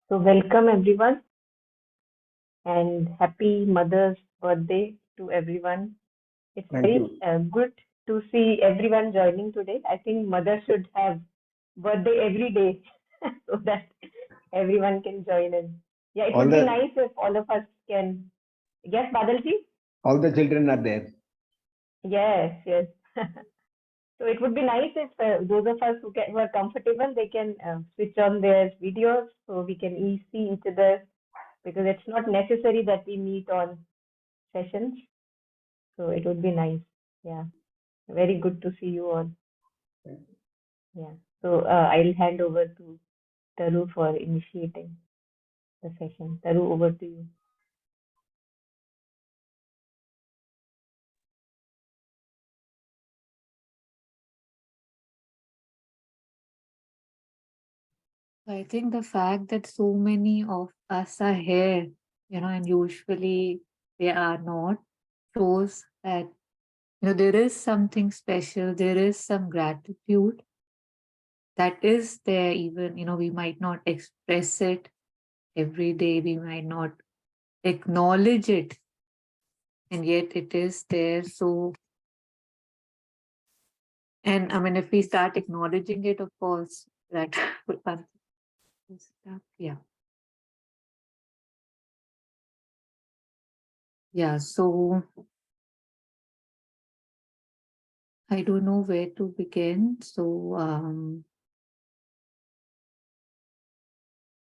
So, welcome everyone and happy Mother's Birthday to everyone. It's Thank very you. good to see everyone joining today. I think mother should have birthday every day so that everyone can join in. Yeah, it All would be the nice if all of us can. Yes, Badalji? all the children are there. Yes, yes. So it would be nice if those of us who are comfortable, they can switch on their videos so we can see each other because it's not necessary that we meet on sessions. So it would be nice. Yeah, very good to see you all. Yeah. So I'll hand over to Taru for initiating the session. Taru, over to you. I think the fact that so many of us are here, and usually they are not, shows that, there is something special, there is some gratitude that is there, even, we might not express it every day, we might not acknowledge it, and yet it is there. So, and I mean, if we start acknowledging it, of course, that would start. Yeah. Yeah. So I don't know where to begin. So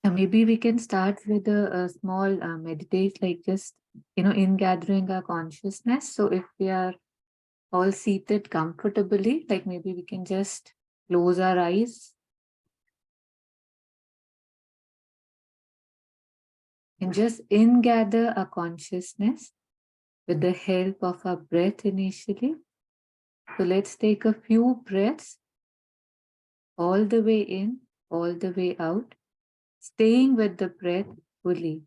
maybe we can start with a small meditate, like just, in gathering our consciousness. So if we are all seated comfortably, like maybe we can just close our eyes and just in gather our consciousness with the help of our breath initially. So let's take a few breaths all the way in, all the way out, staying with the breath fully.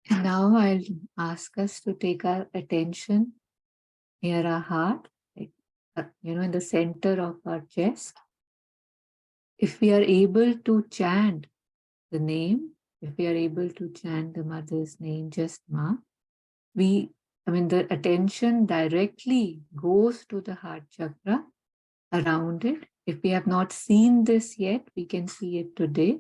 And now I'll ask us to take our attention near our heart, like, in the center of our chest. If we are able to chant the name, if we are able to chant the mother's name, just Ma, the attention directly goes to the heart chakra around it. If we have not seen this yet, we can see it today.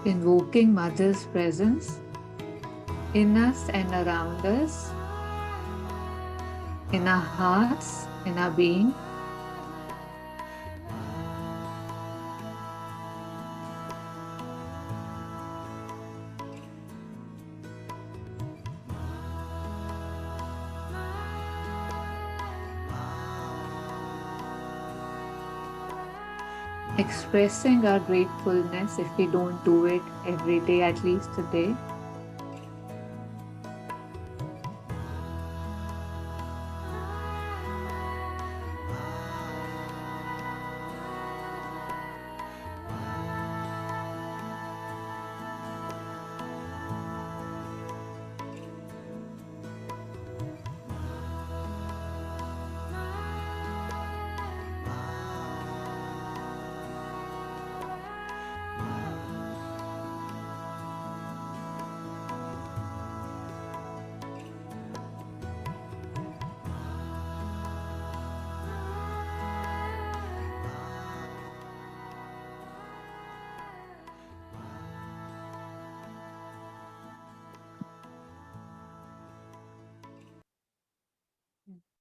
invoking Mother's presence in us and around us, in our hearts, in our being. Expressing our gratefulness if we don't do it every day, at least today.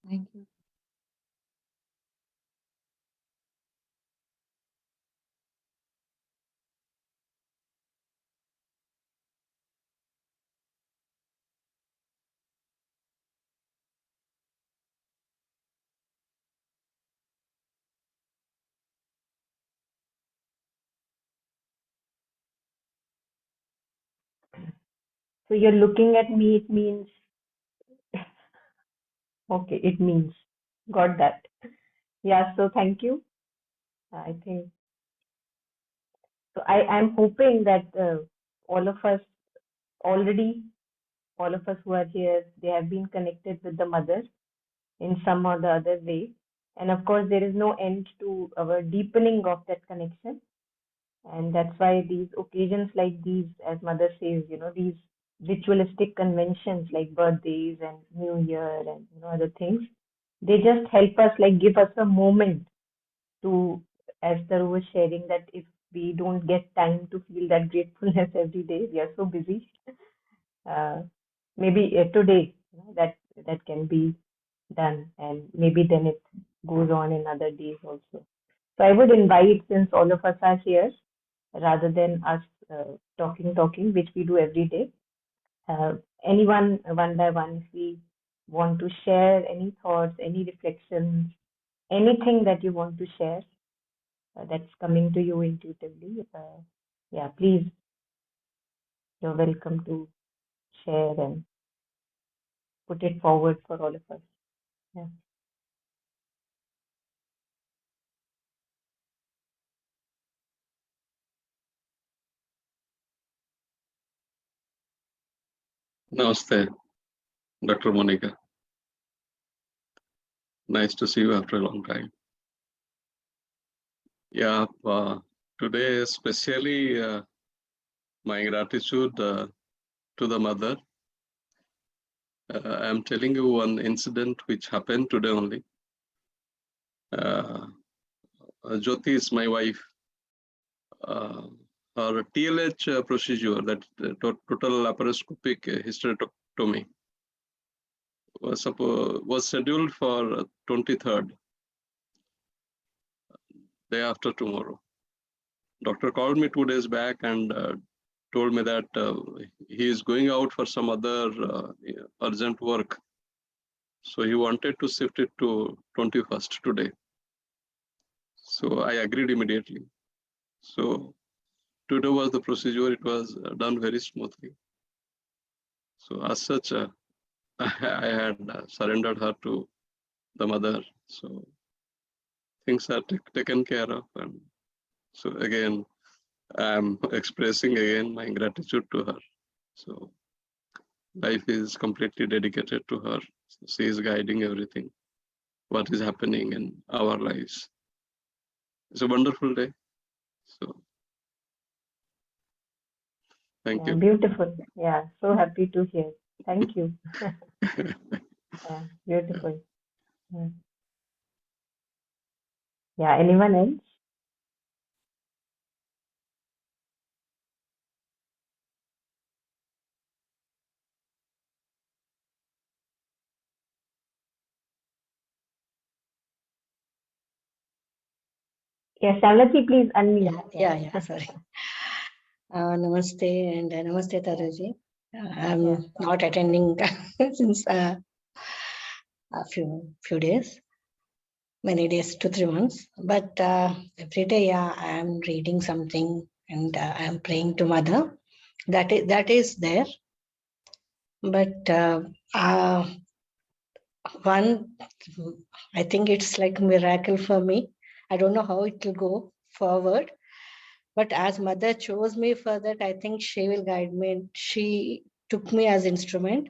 Thank you. So you're looking at me, it means, okay, it means, got that. Yeah, so thank you. I think, so I'm hoping that all of us already, all of us who are here, they have been connected with the mother in some or the other way. And of course, there is no end to our deepening of that connection. And that's why these occasions like these, as Mother says, these ritualistic conventions like birthdays and New Year and other things, they just help us, like give us a moment to, as Taru was sharing, that if we don't get time to feel that gratefulness every day, we are so busy. Maybe today, that can be done, and maybe then it goes on in other days also. So I would invite, since all of us are here, rather than us talking, which we do every day, uh, anyone one by one, if we want to share any thoughts, any reflections, anything that you want to share that's coming to you intuitively, yeah, please, you're welcome to share and put it forward for all of us. Yeah. Namaste, Dr. Monica. Nice to see you after a long time. Yeah, today especially my gratitude to the mother. I'm telling you one incident which happened today only. Jyoti is my wife. Her TLH procedure, that total laparoscopic hysterectomy, was scheduled for 23rd, day after tomorrow. Doctor called me 2 days back and told me that he is going out for some other urgent work. So he wanted to shift it to 21st today. So I agreed immediately. So today was the procedure. It was done very smoothly. So as such, I had surrendered her to the mother. So things are taken care of. And so again, I'm expressing again my gratitude to her. So life is completely dedicated to her. She is guiding everything, what is happening in our lives. It's a wonderful day. So thank Yeah, you. beautiful. Yeah, so happy to hear. Thank you. Yeah, beautiful. Yeah. Yeah, anyone else? Yes, Shamlaji, please unmute. Yeah, sorry. Namaste and namaste, Taraji. I'm Yeah. not attending since a few days, many days, 2-3 months. But every day, yeah, I am reading something and I am praying to Mother. That is there. But one, I think it's like a miracle for me. I don't know how it will go forward. But as Mother chose me for that, I think she will guide me. She took me as instrument.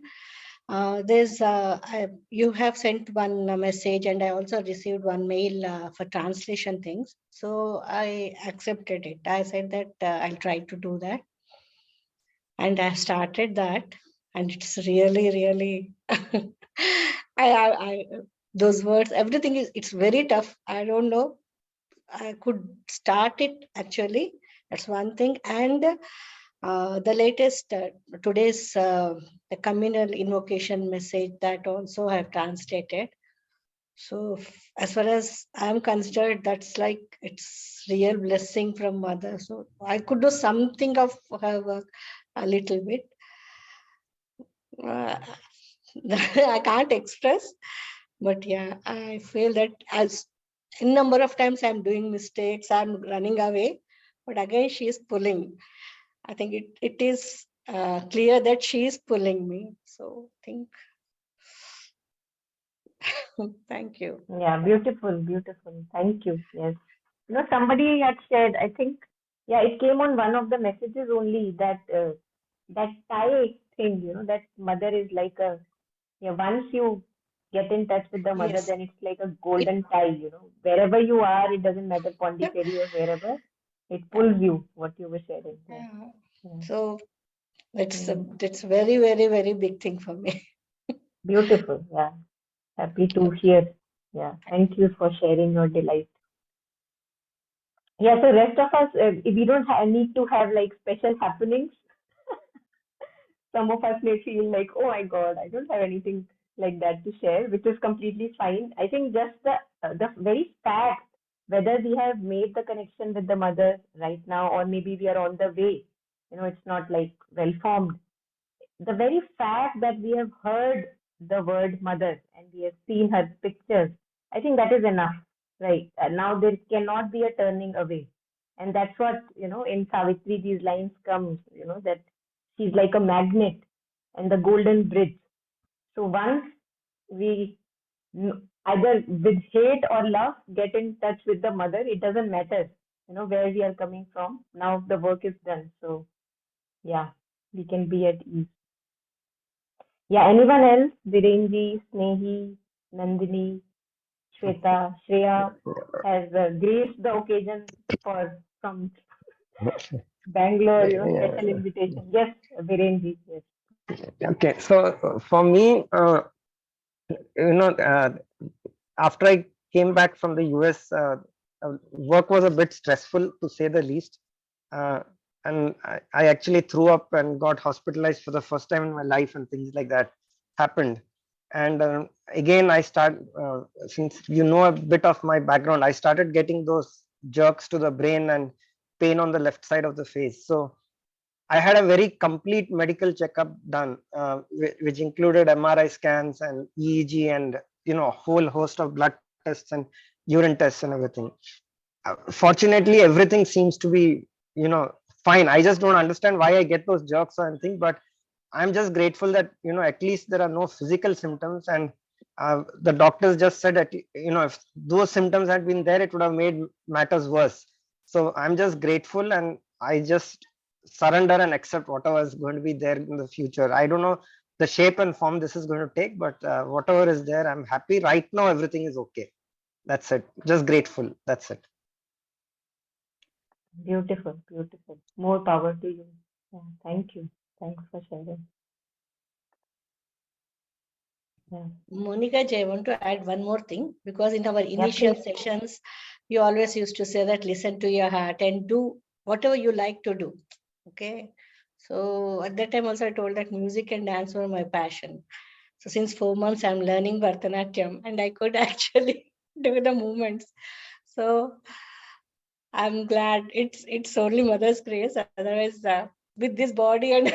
You have sent one message, and I also received one mail for translation things. So I accepted it. I said that I'll try to do that, and I started that, and it's really. I those words, everything it's very tough. I don't know. I could start it actually. That's one thing, and the latest today's the communal invocation message, that also I have translated. So as far as I'm considered, that's like it's real blessing from Mother. So I could do something of her work a little bit. I can't express, but yeah, I feel that as in number of times I'm doing mistakes, I'm running away, but again she is pulling. I think it is clear that she is pulling me. So thank you. Yeah, beautiful. Thank you. Yes. Somebody had shared, I think, yeah, it came on one of the messages only that that tie thing, that mother is like yeah, once you get in touch with the mother, Yes. then it's like a golden tie, wherever you are, it doesn't matter, Pondicherry or wherever, it pulls you, what you were sharing. Yeah. Yeah. So that's very big thing for me. Beautiful. Yeah. Happy to hear. Yeah. Thank you for sharing your delight. Yeah, so rest of us, we don't need to have like special happenings. Some of us may feel like, oh my God, I don't have anything like that to share, which is completely fine. I think just the very fact whether we have made the connection with the mother right now, or maybe we are on the way, it's not like well formed. The very fact that we have heard the word mother and we have seen her pictures, I think that is enough, right? Now there cannot be a turning away. And that's what, in Savitri, these lines come, that she's like a magnet and the golden bridge. So once we either with hate or love get in touch with the mother, it doesn't matter, where we are coming from. Now the work is done. So yeah, we can be at ease. Yeah, anyone else? Virenji, Snehi, Nandini, Shweta, Shreya has graced the occasion from Bangalore, special invitation. Yes, Virenji, yes. Okay, so for me, after I came back from the US, work was a bit stressful to say the least. And I actually threw up and got hospitalized for the first time in my life, and things like that happened. And again, since you know a bit of my background, I started getting those jerks to the brain and pain on the left side of the face. So I had a very complete medical checkup done, which included MRI scans and EEG and a whole host of blood tests and urine tests and everything. Fortunately, everything seems to be fine. I just don't understand why I get those jerks or anything, but I'm just grateful that at least there are no physical symptoms, and the doctors just said that if those symptoms had been there, it would have made matters worse. So I'm just grateful, and I just surrender and accept whatever is going to be there in the future. I don't know the shape and form this is going to take, but whatever is there, I'm happy. Right now, everything is okay. That's it. Just grateful. That's it. Beautiful. More power to you. Yeah, thank you. Thanks for sharing. Yeah. Monica Ji, I want to add one more thing, because in our initial sessions, you always used to say that listen to your heart and do whatever you like to do. Okay. So at that time also I told that music and dance were my passion. So since 4 months I'm learning Bharatanatyam, and I could actually do the movements. So I'm glad it's only mother's grace. Otherwise, with this body and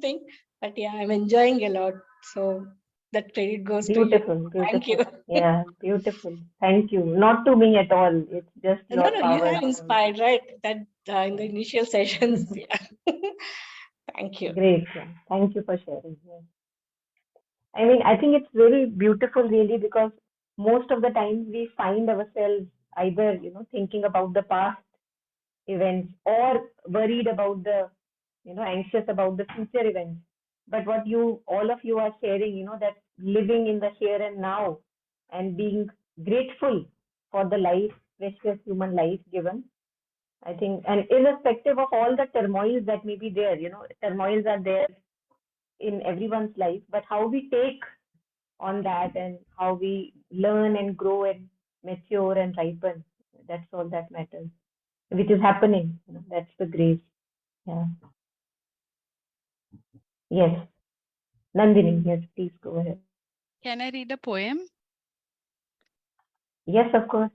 thing, but yeah, I'm enjoying a lot. So that credit goes to you. Beautiful, Thank you. beautiful. Yeah, beautiful. Thank you. Not to me at all. It's just No, your no, you power. have inspired, right? That in the initial sessions. Yeah. Thank you. Great. Yeah. Thank you for sharing. Yeah. I mean, I think it's very beautiful, really, because most of the time we find ourselves either, thinking about the past events or worried about anxious about the future events. But what all of you are sharing, that living in the here and now and being grateful for the life, precious human life given. I think, and irrespective of all the turmoils that may be there, turmoils are there in everyone's life, but how we take on that and how we learn and grow and mature and ripen, that's all that matters, which is happening. That's the grace. Yeah. Yes. Nandini, yes, please go ahead. Can I read a poem? Yes, of course.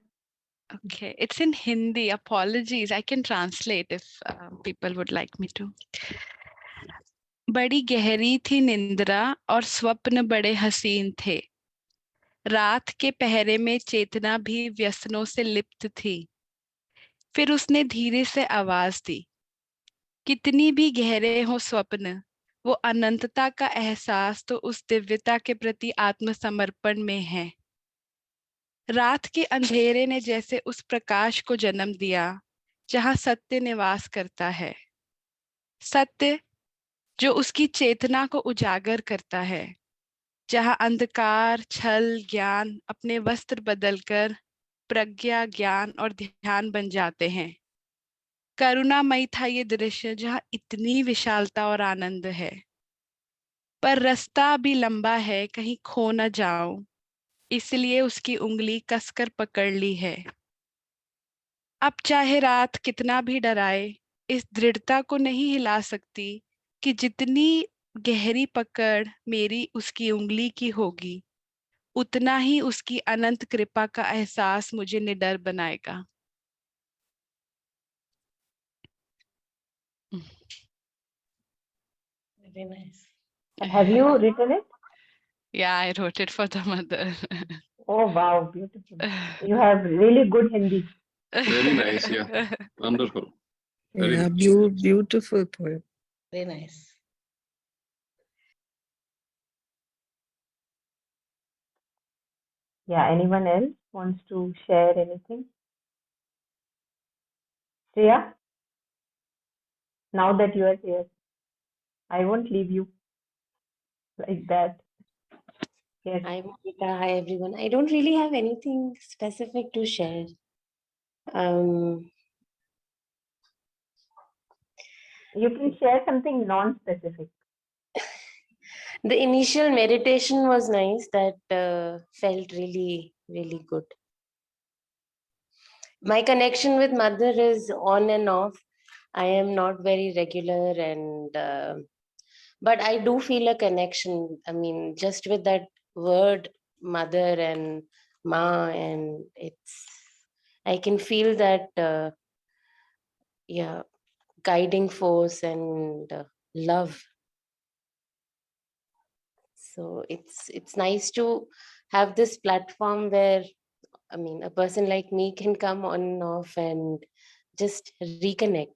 Okay, it's in Hindi. Apologies. I can translate if people would like me to. बड़ी गहरी थी निंद्रा और स्वप्न बड़े हसीन थे। रात के पहरे में चेतना भी व्यसनों से लिप्त थी। फिर उसने धीरे से आवाज दी, कितनी भी गहरे हो स्वप्न, वो अनंतता का एहसास तो उस दिव्यता के प्रति आत्मसमर्पण में है। रात के अंधेरे ने जैसे उस प्रकाश को जन्म दिया जहां सत्य निवास करता है, सत्य जो उसकी चेतना को उजागर करता है, जहां अंधकार, छल, ज्ञान अपने वस्त्र बदलकर प्रज्ञा, ज्ञान और ध्यान बन जाते हैं। करुणामयी था ये दृश्य जहां इतनी विशालता और आनंद है। पर रास्ता भी लंबा है, कहीं खो न जाऊं, इसलिए उसकी उंगली कसकर पकड़ ली है। अब चाहे रात कितना भी डराए, इस दृढ़ता को नहीं हिला सकती कि जितनी गहरी पकड़ मेरी उसकी उंगली की होगी, उतना ही उसकी अनंत कृपा का एहसास मुझे निडर बनाएगा। Very nice. Have you written it? Yeah, I wrote it for the mother. Oh, wow, beautiful. You have really good Hindi. Very nice, yeah. Wonderful. Very Yeah, nice. beautiful poem. Very nice. Yeah, anyone else wants to share anything? Shreya, now that you are here, I won't leave you like that. Yes. Hi, Monica. Hi, everyone. I don't really have anything specific to share. You can share something non-specific. The initial meditation was nice. That felt really, really good. My connection with mother is on and off. I am not very regular, and but I do feel a connection. I mean, just with that word, mother and ma, and I can feel that, yeah, guiding force and love. So it's nice to have this platform where, I mean, a person like me can come on and off and just reconnect.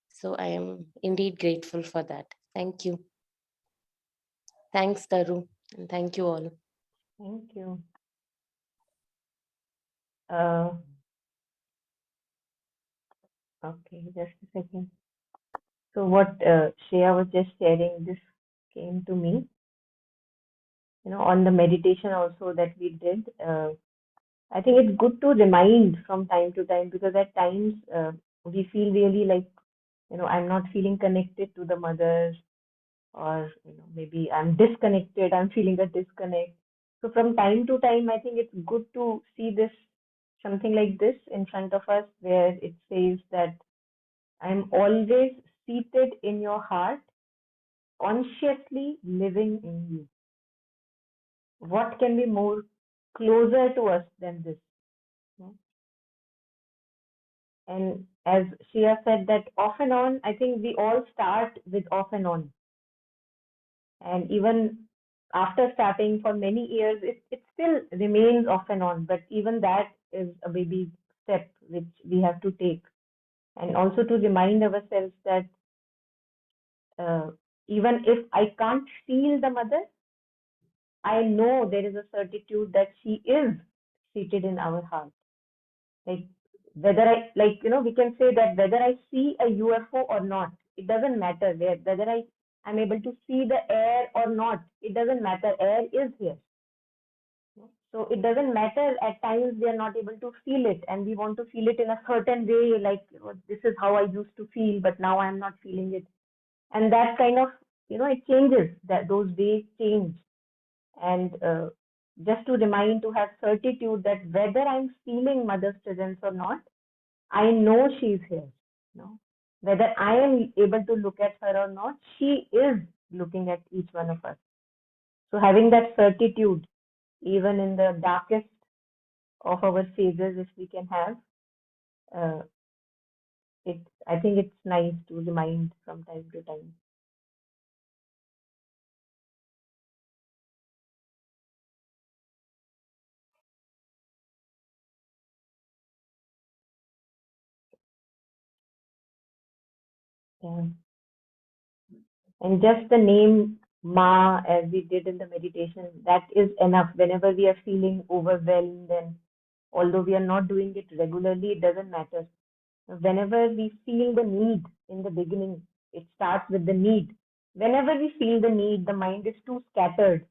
So I am indeed grateful for that. Thank you. Thanks, Taru, and thank you all. Thank you. Okay, just a second. So what Shreya was just sharing, this came to me, on the meditation also that we did. I think it's good to remind from time to time, because at times we feel really like, I'm not feeling connected to the mother, or maybe I'm disconnected, I'm feeling a disconnect. So from time to time, I think it's good to see this, something like this in front of us, where it says that I'm always seated in your heart, consciously living in you. What can be more closer to us than this? And as Shia said, that off and on, I think we all start with off and on. And even after starting for many years, it still remains off and on. But even that is a baby step which we have to take. And also to remind ourselves that even if I can't feel the mother, I know there is a certitude that she is seated in our heart. Like whether I, like, we can say that whether I see a UFO or not, it doesn't matter. Whether I'm able to see the air or not, it doesn't matter. Air is here. So it doesn't matter at times we are not able to feel it and we want to feel it in a certain way, like, this is how I used to feel, but now I'm not feeling it. And that kind of, it changes, that those ways change. And just to remind, to have certitude that whether I'm feeling mother's presence or not, I know she's here. Whether I am able to look at her or not, she is looking at each one of us. So having that certitude, even in the darkest of our phases, if we can have, I think it's nice to remind from time to time. Yeah. And just the name Ma, as we did in the meditation, that is enough. Whenever we are feeling overwhelmed, and although we are not doing it regularly, it doesn't matter. Whenever we feel the need in the beginning, it starts with the need. Whenever we feel the need, the mind is too scattered,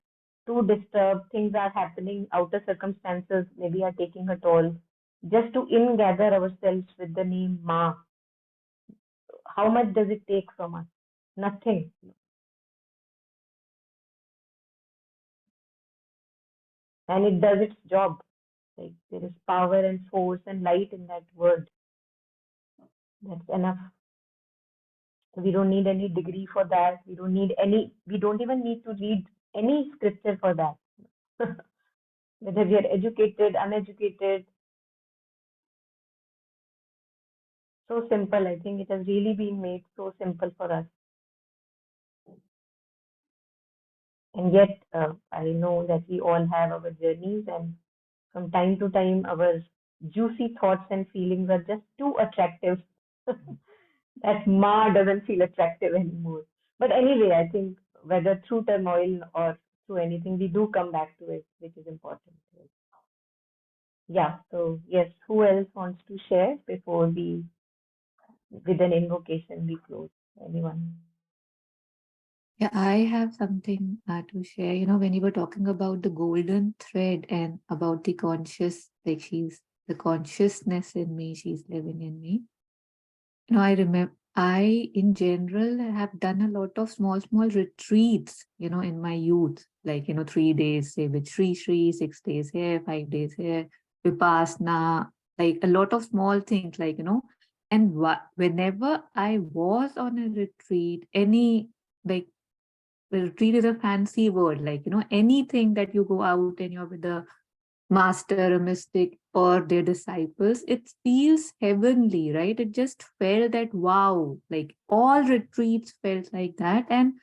too disturbed, things are happening, outer circumstances maybe are taking a toll. Just to ingather ourselves with the name Ma, how much does it take from us? Nothing. And it does its job. Like there is power and force and light in that word. That's enough. We don't need any degree for that. We don't even need to read any scripture for that. Whether we are educated, uneducated. So simple. I think it has really been made so simple for us. And yet, I know that we all have our journeys, and from time to time, our juicy thoughts and feelings are just too attractive. That Ma doesn't feel attractive anymore. But anyway, I think whether through turmoil or through anything, we do come back to it, which is important. Yeah, so yes, who else wants to share before we, with an invocation, we close? Anyone? Yeah, I have something to share. When you were talking about the golden thread and about the conscious, like she's the consciousness in me, she's living in me. I remember I, in general, have done a lot of small, small retreats, in my youth, like, 3 days, say, with Sri, 6 days here, 5 days here, Vipassana, like a lot of small things, like, and whenever I was on a retreat, like, the retreat is a fancy word, like, anything that you go out and you're with the master, a mystic, or their disciples, it feels heavenly, right? It just felt that wow, like all retreats felt like that. And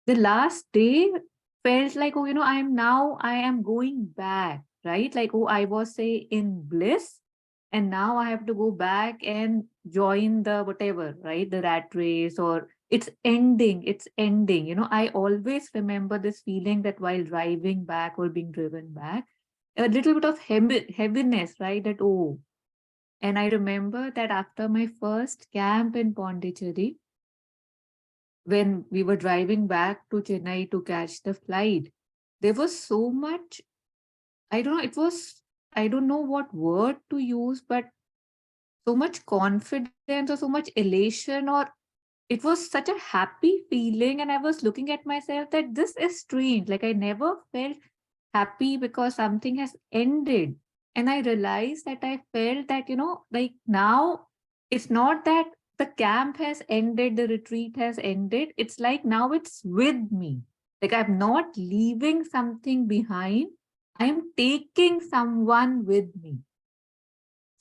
the last day felt like, oh, I am going back, right? Like, oh, I was, say, in bliss, and now I have to go back and join the whatever, right? The rat race, or it's ending. I always remember this feeling that while driving back or being driven back, a little bit of heaviness, right? That, oh, and I remember that after my first camp in Pondicherry, when we were driving back to Chennai to catch the flight, there was so much, I don't know what word to use, but so much confidence or so much elation, or it was such a happy feeling. And I was looking at myself that this is strange. Like, I never felt happy because something has ended. And I realized that I felt that, like now it's not that the camp has ended, the retreat has ended. It's like now it's with me. Like, I'm not leaving something behind. I am taking someone with me.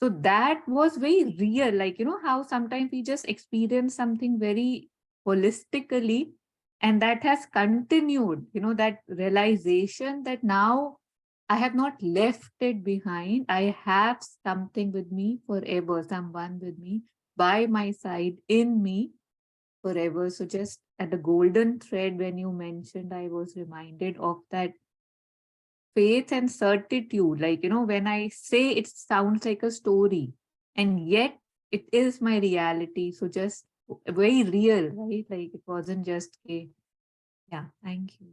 So that was very real, like, you know, how sometimes we just experience something very holistically, and that has continued, you know, that realization that now I have not left it behind. I have something with me forever, someone with me by my side, in me forever. So just at the golden thread, when you mentioned, I was reminded of that faith and certitude. Like, you know, when I say it sounds like a story, and yet it is my reality. So just very real, right? Like it wasn't just a, yeah, thank you.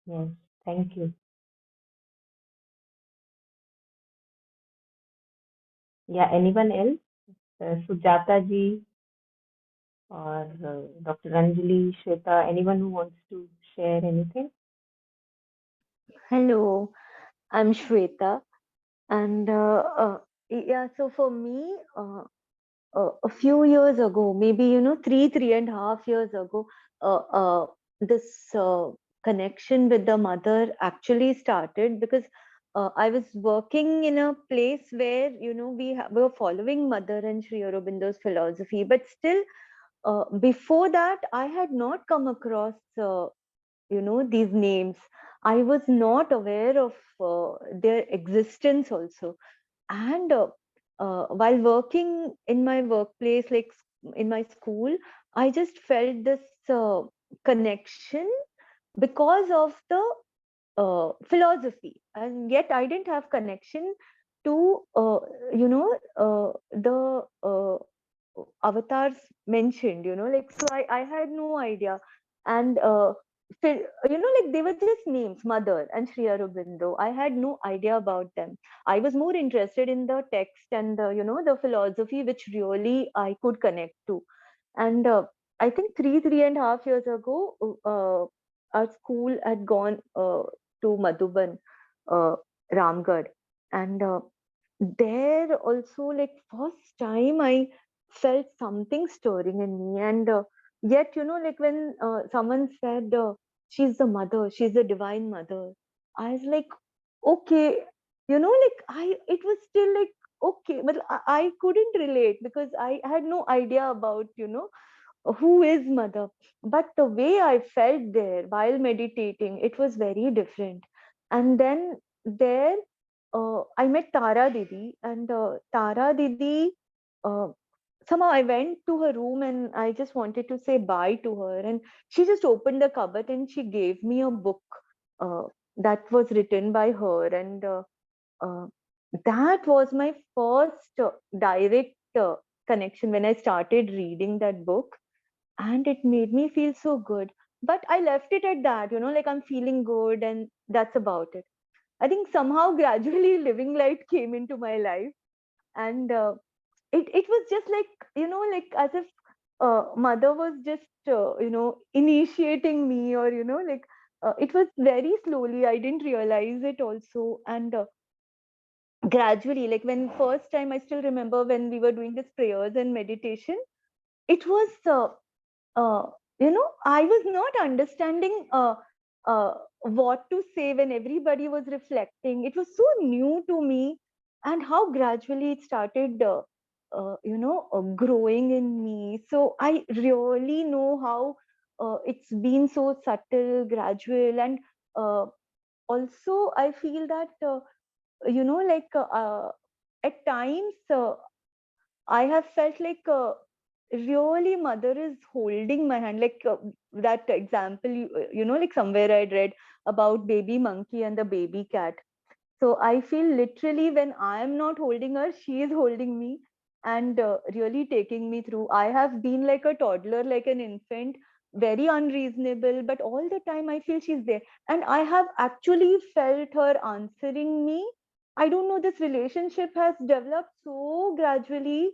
Yes, thank you. Yeah, anyone else? Sujata ji or Dr. Anjali, Shweta, anyone who wants to share anything? Hello, I'm Shweta, and yeah. So for me, a few years ago, maybe 3.5 years ago, this connection with the mother actually started because I was working in a place where we were following Mother and Sri Aurobindo's philosophy, but still, before that, I had not come across these names. I was not aware of their existence also. And while working in my workplace, like in my school, I just felt this connection because of the philosophy, and yet I didn't have connection to the avatars mentioned, like, so I had no idea. And like, they were just names, Mother and Sri Aurobindo. I had no idea about them. I was more interested in the text and the philosophy which really I could connect to. And I think 3.5 years ago, our school had gone to Madhuban, uh, Ramgarh, and there also, like, first time I felt something stirring in me. And yet, like, when someone said she's the mother, she's the divine mother, I was like, okay, like, it was still like, okay, but I couldn't relate because I had no idea about who is mother. But the way I felt there while meditating, it was very different. And then there, I met Tara Didi, and Tara Didi, uh, somehow I went to her room and I just wanted to say bye to her. And she just opened the cupboard and she gave me a book uh, that was written by her. And uh, that was my first direct connection when I started reading that book, and it made me feel so good. But I left it at that, like, I'm feeling good and that's about it. I think somehow gradually living light came into my life, and it was just like, like, as if mother was just initiating me, or like, it was very slowly. I didn't realize it also. And gradually, like, when first time, I still remember when we were doing this prayers and meditation, it was I was not understanding what to say when everybody was reflecting. It was so new to me, and how gradually it started, growing in me. So I really know how it's been so subtle, gradual, and also I feel that, like, at times, I have felt like, really mother is holding my hand, like, that example, like, somewhere I'd read about baby monkey and the baby cat. So I feel literally when I am not holding her, she is holding me, and really taking me through. I have been like a toddler, like an infant, very unreasonable, but all the time I feel she's there. And I have actually felt her answering me. I don't know, this relationship has developed so gradually.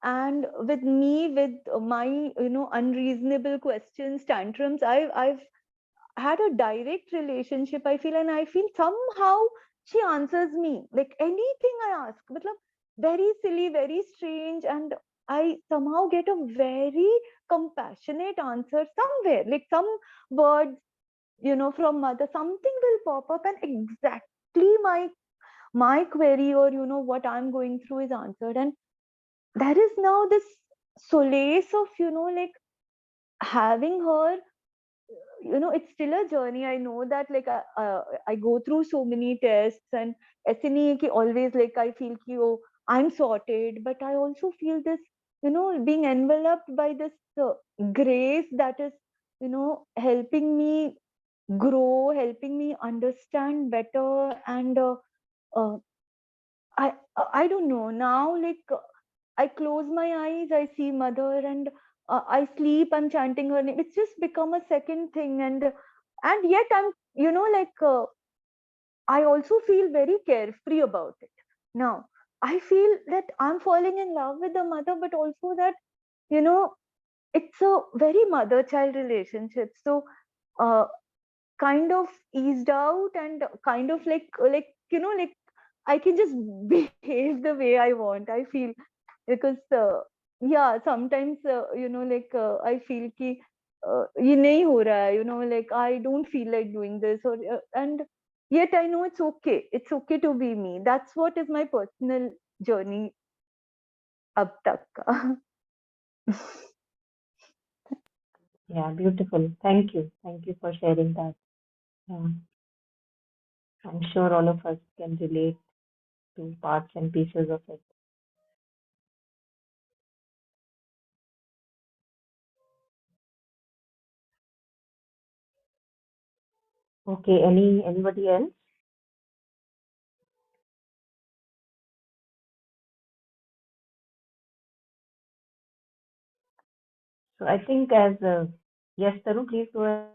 And with me, with my, unreasonable questions, tantrums, I've had a direct relationship, I feel. And I feel somehow she answers me, like, anything I ask, matlab, very silly, very strange, and I somehow get a very compassionate answer somewhere, like some words from mother, something will pop up and exactly my query or what I'm going through is answered. And there is now this solace of like having her. It's still a journey. I know that, like, I go through so many tests, and SNE ki always, like, I feel ki, oh, I'm sorted, but I also feel this, being enveloped by this grace that is, helping me grow, helping me understand better. And uh, I don't know now, like, I close my eyes, I see mother, and I sleep, I'm chanting her name. It's just become a second thing. And yet I'm, like, I also feel very carefree about it. Now, I feel that I'm falling in love with the mother, but also that, it's a very mother-child relationship. So, uh, kind of eased out, and kind of like, like, I can just behave the way I want, I feel. Because yeah, sometimes like, I feel ki ye nahi ho raha hai, like, I don't feel like doing this, or and yet I know it's okay to be me. That's what is my personal journey ab tak ka. Yeah, beautiful. Thank you. Thank you for sharing that. Yeah. I'm sure all of us can relate to parts and pieces of it. Okay, anybody else? So I think as yes, Taru, please go ahead.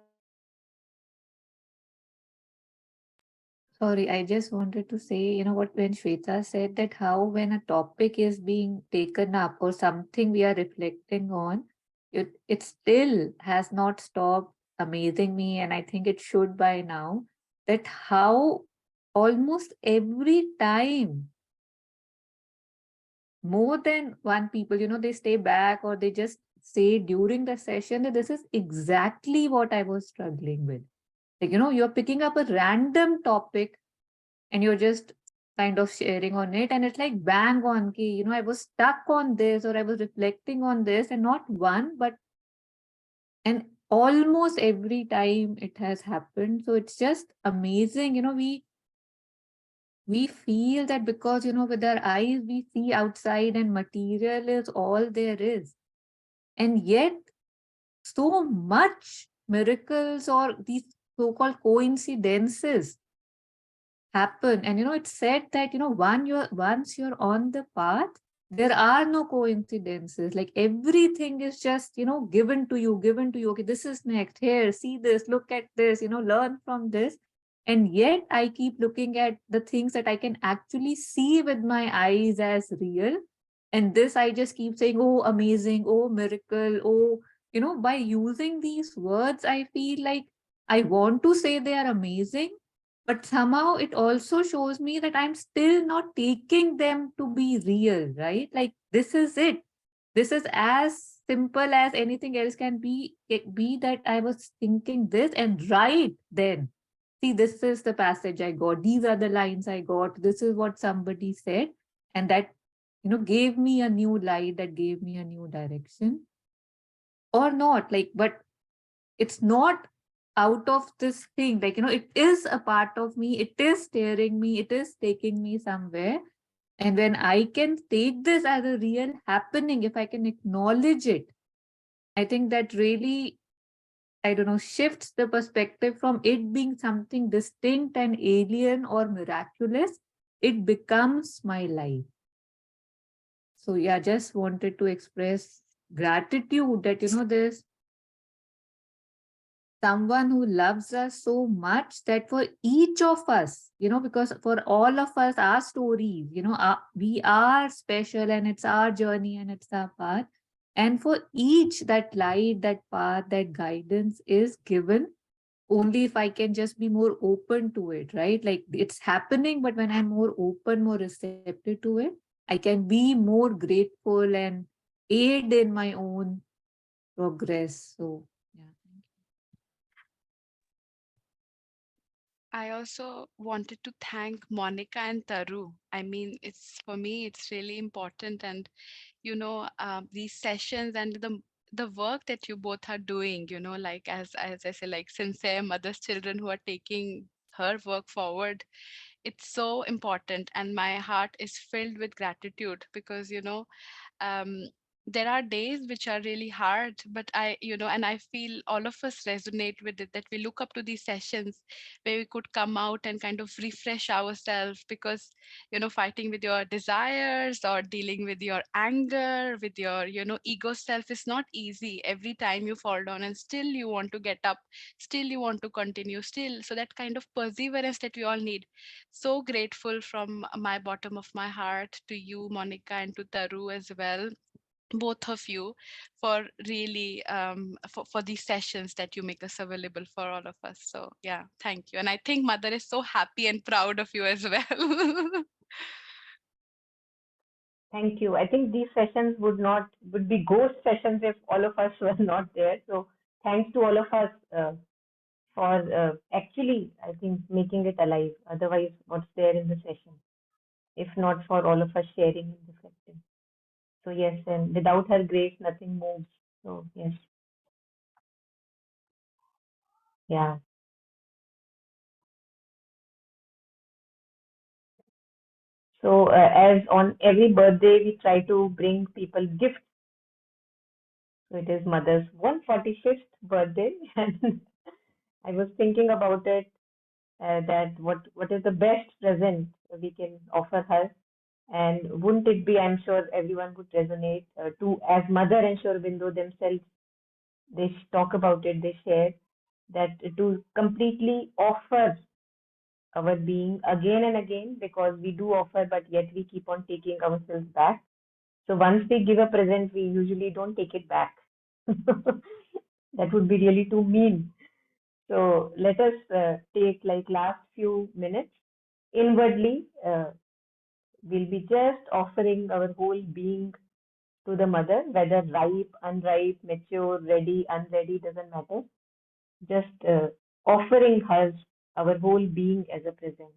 Sorry, I just wanted to say, what when Shweta said that how when a topic is being taken up or something we are reflecting on, it still has not stopped amazing me, and I think it should by now, that how almost every time more than one people, they stay back or they just say during the session that this is exactly what I was struggling with. Like, you're picking up a random topic and you're just kind of sharing on it, and it's like bang on key, I was stuck on this or I was reflecting on this, and not one but and almost every time it has happened. So it's just amazing. We feel that because with our eyes we see outside and material is all there is, and yet so much miracles or these so-called coincidences happen. And it's said that once you're on the path, there are no coincidences. Like everything is just given to you. Okay, this is next. Here, see this, look at this, learn from this. And yet I keep looking at the things that I can actually see with my eyes as real. And this I just keep saying, oh, amazing, oh, miracle, oh, by using these words, I feel like I want to say they are amazing, but somehow it also shows me that I'm still not taking them to be real, right? Like this is it. This is as simple as anything else can be. It be that I was thinking this, and right then, see, this is the passage I got. These are the lines I got. This is what somebody said. And that, gave me a new light, that gave me a new direction. Or not, like, but it's not out of this thing, like it is a part of me, it is steering me, it is taking me somewhere. And when I can take this as a real happening, if I can acknowledge it, I think that really, I don't know, shifts the perspective from it being something distinct and alien or miraculous. It becomes my life. So yeah, just wanted to express gratitude that there's someone who loves us so much that for each of us, because for all of us, our stories, we are special, and it's our journey and it's our path. And for each, that light, that path, that guidance is given only if I can just be more open to it, right? Like it's happening, but when I'm more open, more receptive to it, I can be more grateful and aid in my own progress. So, yeah. I also wanted to thank Monica and Taru. I mean, it's for me, it's really important, and these sessions and the work that you both are doing. Like as I say, like sincere mother's children who are taking her work forward. It's so important, and my heart is filled with gratitude because um, there are days which are really hard, but and I feel all of us resonate with it, that we look up to these sessions where we could come out and kind of refresh ourselves, because fighting with your desires or dealing with your anger, with your ego self is not easy. Every time you fall down and still you want to get up, still you want to continue, still. So that kind of perseverance that we all need. So grateful from my bottom of my heart to you, Monica, and to Taru as well, both of you, for really for these sessions that you make us available for all of us. So yeah, thank you. And I think mother is so happy and proud of you as well. Thank you. I think these sessions would be ghost sessions if all of us were not there. So thanks to all of us for actually, I think, making it alive. Otherwise, what's there in the session? If not for all of us sharing and reflecting. So yes, and without her grace, nothing moves. So yes, yeah. So as on every birthday, we try to bring people gifts. So it is mother's 145th birthday, and I was thinking about it, that what is the best present we can offer her, and wouldn't it be? I'm sure everyone would resonate to, as Mother and Sri Aurobindo themselves, they talk about it, they share that to completely offer our being again and again, because we do offer, but yet we keep on taking ourselves back. So once we give a present, we usually don't take it back. That would be really too mean. So let us take like last few minutes inwardly. We'll be just offering our whole being to the mother, whether ripe, unripe, mature, ready, unready, doesn't matter. Just offering her our whole being as a present.